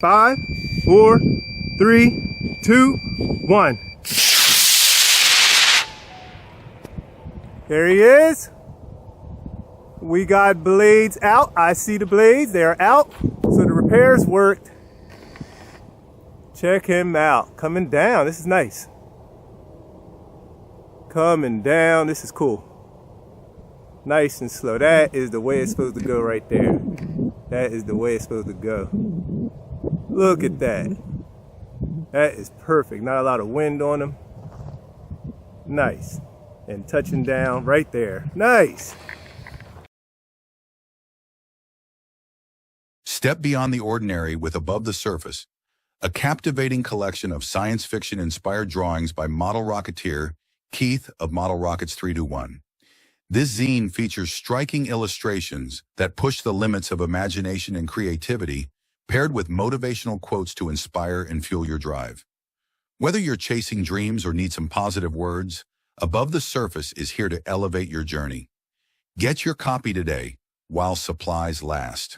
5, 4, 3, 2, 1. There he is. We got blades out. I see the blades. They are out. So the repairs worked. Check him out. Coming down. This is nice. Coming down. This is cool. Nice and slow. That is the way it's supposed to go right there. That is the way it's supposed to go. Look at that. That is perfect. Not a lot of wind on him. Nice. And touching down right there. Nice. Step beyond the ordinary with Above the Surface, a captivating collection of science fiction-inspired drawings by model rocketeer Keith of Model Rockets 321. This zine features striking illustrations that push the limits of imagination and creativity, paired with motivational quotes to inspire and fuel your drive. Whether you're chasing dreams or need some positive words, Above the Surface is here to elevate your journey. Get your copy today while supplies last.